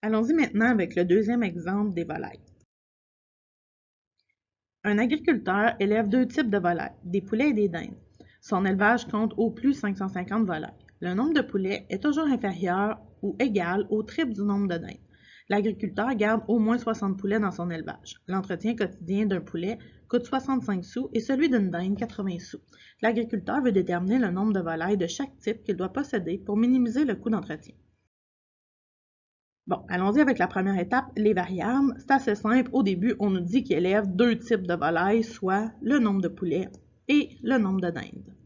Allons-y maintenant avec le deuxième exemple des volailles. Un agriculteur élève deux types de volailles, des poulets et des dindes. Son élevage compte au plus 550 volailles. Le nombre de poulets est toujours inférieur ou égal au triple du nombre de dindes. L'agriculteur garde au moins 60 poulets dans son élevage. L'entretien quotidien d'un poulet coûte 65 sous et celui d'une dinde 80 sous. L'agriculteur veut déterminer le nombre de volailles de chaque type qu'il doit posséder pour minimiser le coût d'entretien. Bon, allons-y avec la première étape, les variables. C'est assez simple. Au début, on nous dit qu'il élève deux types de volailles, soit le nombre de poulets et le nombre de dindes.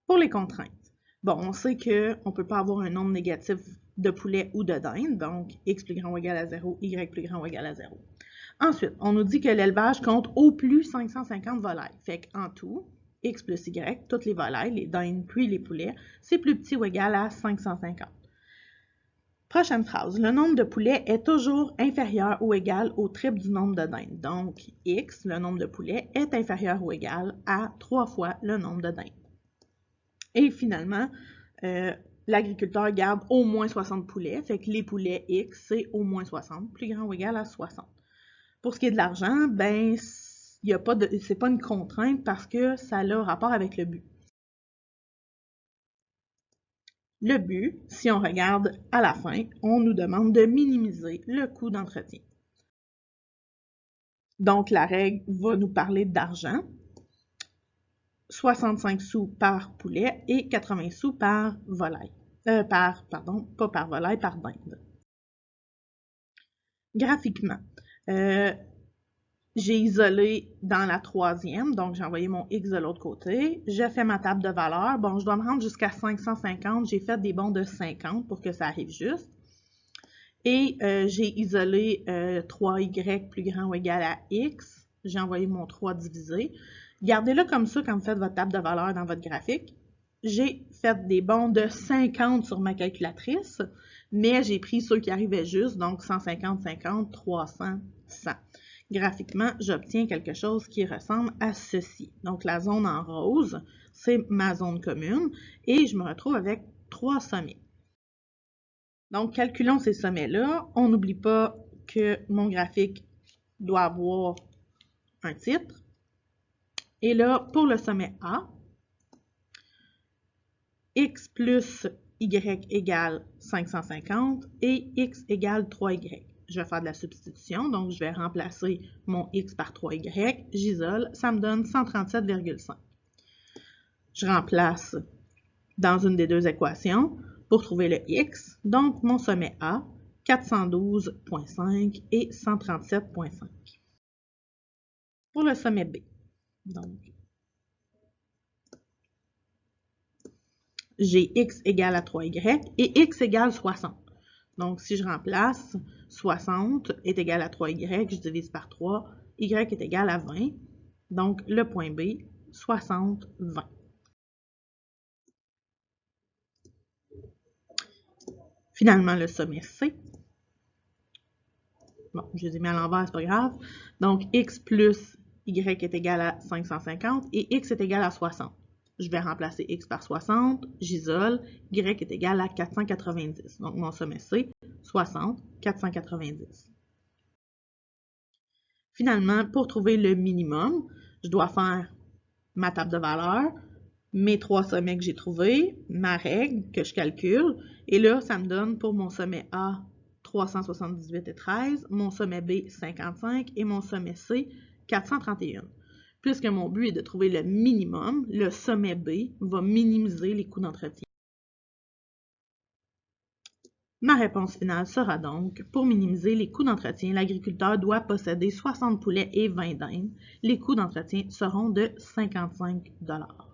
Pour les contraintes, bon, on sait qu'on ne peut pas avoir un nombre négatif de poulets ou de dindes, donc x plus grand ou égal à 0, y plus grand ou égal à 0. Ensuite, on nous dit que l'élevage compte au plus 550 volailles. Fait qu'en tout, x plus y, toutes les volailles, les dindes puis les poulets, c'est plus petit ou égal à 550. Prochaine phrase, le nombre de poulets est toujours inférieur ou égal au triple du nombre de dindes. Donc, x, le nombre de poulets, est inférieur ou égal à 3 fois le nombre de dindes. Et finalement, l'agriculteur garde au moins 60 poulets, fait que les poulets x, c'est au moins 60, plus grand ou égal à 60. Pour ce qui est de l'argent, ben, c'est pas une contrainte parce que ça a rapport avec le but. Le but, si on regarde à la fin, on nous demande de minimiser le coût d'entretien. Donc, la règle va nous parler d'argent. 65 sous par poulet et 80 sous par volaille. Pas par volaille, par dinde. Graphiquement, j'ai isolé dans la troisième, donc j'ai envoyé mon X de l'autre côté. J'ai fait ma table de valeurs. Bon, je dois me rendre jusqu'à 550. J'ai fait des bonds de 50 pour que ça arrive juste. Et j'ai isolé 3y plus grand ou égal à x. J'ai envoyé mon 3 divisé. Gardez-le comme ça quand vous faites votre table de valeurs dans votre graphique. J'ai fait des bonds de 50 sur ma calculatrice, mais j'ai pris ceux qui arrivaient juste, donc 150, 50, 300, 100. Graphiquement, j'obtiens quelque chose qui ressemble à ceci. Donc, la zone en rose, c'est ma zone commune, et je me retrouve avec 3 sommets. Donc, calculons ces sommets-là. On n'oublie pas que mon graphique doit avoir un titre. Et là, pour le sommet A, x plus y égale 550 et x égale 3y. Je vais faire de la substitution, donc je vais remplacer mon x par 3y. J'isole, ça me donne 137,5. Je remplace dans une des deux équations pour trouver le x. Donc, mon sommet A, 412,5 et 137,5. Pour le sommet B, donc, j'ai x égale à 3y et x égale 60. Donc, si je remplace, 60 est égal à 3y, je divise par 3, y est égal à 20. Donc, le point B, 60, 20. Finalement, le sommet C. Bon, je les ai mis à l'envers, c'est pas grave. Donc, x plus y est égal à 550 et x est égal à 60. Je vais remplacer x par 60, j'isole, y est égal à 490. Donc, mon sommet C, 60, 490. Finalement, pour trouver le minimum, je dois faire ma table de valeurs, mes trois sommets que j'ai trouvés, ma règle que je calcule, et là, ça me donne pour mon sommet A 378,13, mon sommet B 55 et mon sommet C 431. Puisque mon but est de trouver le minimum, le sommet B va minimiser les coûts d'entretien. Ma réponse finale sera donc, pour minimiser les coûts d'entretien, l'agriculteur doit posséder 60 poulets et 20 dindes. Les coûts d'entretien seront de 55 $.